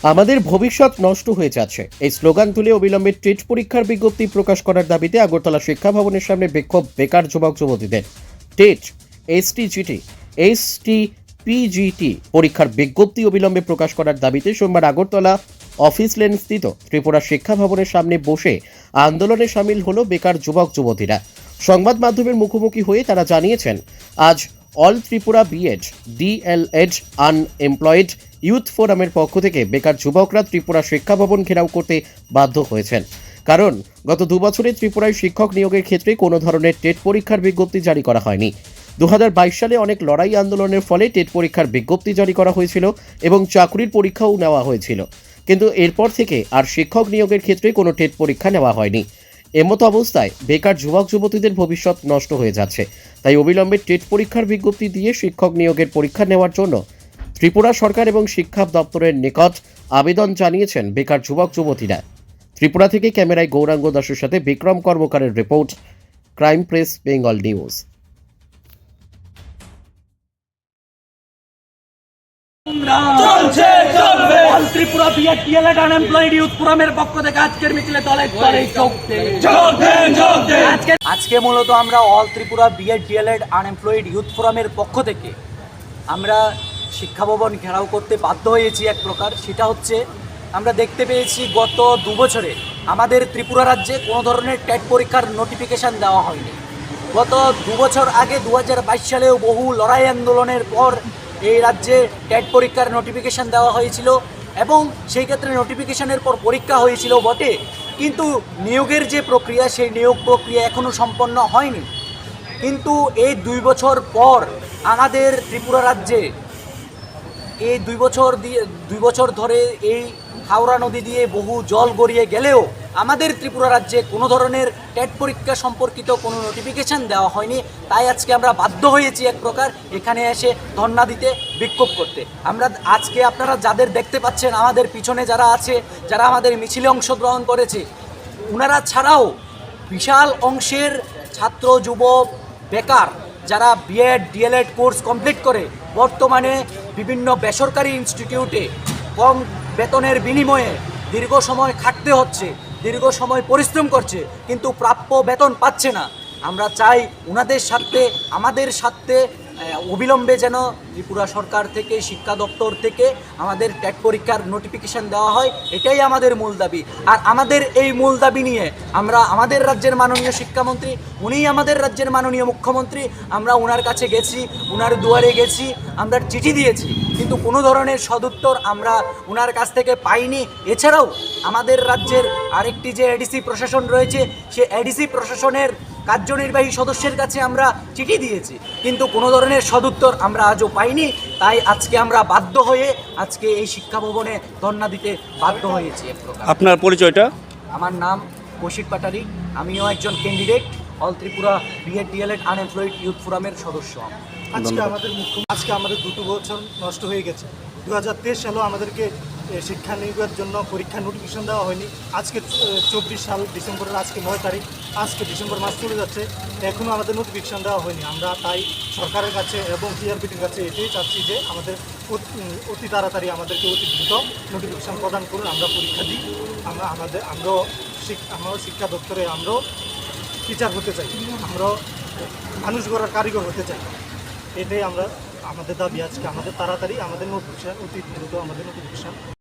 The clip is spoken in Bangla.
আমাদের ভবিষ্যৎ নষ্ট হয়ে যাচ্ছে, এই স্লোগান তুলে অবিলম্বে টেট পরীক্ষার বিজ্ঞপ্তি প্রকাশ করার দাবিতে আগরতলা শিক্ষা ভবনের সামনে বিক্ষোভ বেকার যুবক যুবতীদের। টেট, এসটিজিটি, এসটিপিজিটি পরীক্ষার বিজ্ঞপ্তি অবিলম্বে প্রকাশ করার দাবিতে সোমবার আগরতলা অফিস লেন স্থিত ত্রিপুরা শিক্ষা ভবনের সামনে বসে আন্দোলনে সামিল হলো বেকার যুবক যুবতীরা। সংবাদ মাধ্যমের মুখোমুখি হয়ে তারা জানিয়েছেন, আজ all Tripura BEd DElEd unemployed youth ফোরামের পক্ষ থেকে বেকার যুবকরা ত্রিপুরা শিক্ষা ভবন ঘেরাও করতে বাধ্য হয়েছেন। কারণ গত 2 বছরে ত্রিপুরায় শিক্ষক নিয়োগের ক্ষেত্রে কোনো ধরনের টেট পরীক্ষার বিজ্ঞপ্তি জারি করা হয়নি। 2022 সালে অনেক লড়াই আন্দোলনের ফলে টেট পরীক্ষার বিজ্ঞপ্তি জারি করা হয়েছিল এবং চাকরির পরীক্ষাও নেওয়া হয়েছিল, কিন্তু এরপর থেকে আর শিক্ষক নিয়োগের ক্ষেত্রে কোনো টেট পরীক্ষা নেওয়া হয়নি। এমতো অবস্থায় বেকার যুবক যুবতীদের ভবিষ্যৎ নষ্ট হয়ে যাচ্ছে। তাই অবিলম্বে টেট পরীক্ষার বিজ্ঞপ্তি দিয়ে শিক্ষক নিয়োগের পরীক্ষা নেওয়ার জন্য ত্রিপুরা সরকার এবং শিক্ষা দপ্তরের নিকট আবেদন জানিয়েছেন বেকার যুবক যুবতীরা। ত্রিপুরা থেকে ক্যামেরায় গৌরাঙ্গ দাসের সাথে বিক্রম কর্মকারের report, crime press Bengal news. চলছে চলবে all Tripura BEd DElEd unemployed youth ফোরামের পক্ষ থেকে আজকের মিছিলে দলে দলে আজকে মূলত আমরা all Tripura BEd DElEd unemployed youth ফোরামের পক্ষ থেকে আমরা শিক্ষা ভবন ঘেরাও করতে বাধ্য হয়েছি। এক প্রকার সেটা হচ্ছে, আমরা দেখতে পেয়েছি গত 2 বছরে আমাদের ত্রিপুরা রাজ্যে কোনো ধরনের টেট পরীক্ষার নোটিফিকেশান দেওয়া হয়নি। গত 2 বছর আগে 2022 সালেও বহু লড়াই আন্দোলনের পর এই রাজ্যে টেট পরীক্ষার নোটিফিকেশান দেওয়া হয়েছিল এবং সেই ক্ষেত্রে নোটিফিকেশানের পর পরীক্ষা হয়েছিল বটে, কিন্তু নিয়োগের যে প্রক্রিয়া সেই নিয়োগ প্রক্রিয়া এখনও সম্পন্ন হয়নি। কিন্তু এই 2 বছর পর আমাদের ত্রিপুরা রাজ্যে এই 2 বছর ধরে এই হাওড়া নদী দিয়ে বহু জল গড়িয়ে গেলেও আমাদের ত্রিপুরা রাজ্যে কোনো ধরনের টেট পরীক্ষা সম্পর্কিত কোনো নোটিফিকেশান দেওয়া হয়নি। তাই আজকে আমরা বাধ্য হয়েছি এক প্রকার এখানে এসে ধর্ণা দিতে, বিক্ষোভ করতে। আমরা আজকে আপনারা যাদের দেখতে পাচ্ছেন আমাদের পিছনে যারা আছে, যারা আমাদের মিছিলে অংশগ্রহণ করেছে, ওনারা ছাড়াও বিশাল অংশের ছাত্র যুবক বেকার যারা বিএড ডিএলএড কোর্স কমপ্লিট করে বর্তমানে বিভিন্ন বেসরকারি ইনস্টিটিউটে কম বেতনের বিনিময়ে দীর্ঘ সময় খাটতে হচ্ছে, দীর্ঘ সময় পরিশ্রম করছে, কিন্তু প্রাপ্য বেতন পাচ্ছে না। আমরা চাই ওনাদের সাথে আমাদের সাথে অবিলম্বে যেন ত্রিপুরা সরকার থেকে, শিক্ষা দপ্তর থেকে আমাদের টেট পরীক্ষার নোটিফিকেশান দেওয়া হয়। এটাই আমাদের মূল দাবি। আর আমাদের এই মূল দাবি নিয়ে আমরা আমাদের রাজ্যের মাননীয় শিক্ষামন্ত্রী, উনিই আমাদের রাজ্যের মাননীয় মুখ্যমন্ত্রী, আমরা ওনার কাছে গেছি, ওনার দুয়ারে গেছি, আমরা চিঠি দিয়েছি, কিন্তু কোনো ধরনের সদুত্তর আমরা ওনার কাছ থেকে পাইনি। এছাড়াও আমাদের রাজ্যের আরেকটি যে এডিসি প্রশাসন রয়েছে, সে এডিসি প্রশাসনের কার্যনির্বাহী সদস্যের কাছে আমরা চিঠি দিয়েছি, কিন্তু কোনো ধরনের সদুত্তর আমরা আজও পাইনি। তাই আজকে আমরা বাধ্য হয়ে আজকে এই শিক্ষা ভবনে ধর্ণা দিতে বাধ্য হয়েছি। আপনার পরিচয়টা? আমার নাম কৌশিক পাটারি, আমিও একজন candidate all Tripura BEd DElEd unemployed youth ফোরামের সদস্য। আজকে আমাদের 2 বছর নষ্ট হয়ে গেছে। 2023 সালেও আমাদেরকে শিক্ষা নিয়োগের জন্য পরীক্ষা নোটিফিকেশন দেওয়া হয়নি। আজকে 24 সাল ডিসেম্বরের আজকে 9 তারিখ, আজকে ডিসেম্বর মাস চলে যাচ্ছে, এখনও আমাদের নোটিফিকেশন দেওয়া হয়নি। আমরা তাই সরকারের কাছে এবং টিআরপিটির কাছে এটাই চাচ্ছি যে আমাদের অতি তাড়াতাড়ি আমাদেরকে অতি দ্রুত নোটিফিকেশন প্রদান করুন, আমরা পরীক্ষা দিই। আমরাও শিক্ষা দপ্তরে আমরাও টিচার হতে চাই, আমরাও মানুষ গড়ার কারিগর হতে চাই। এটাই আমাদের দাবি। আজকে আমাদের তাড়াতাড়ি আমাদের নোটিফিকেশন, অতি দ্রুত আমাদের নোটিফিকেশন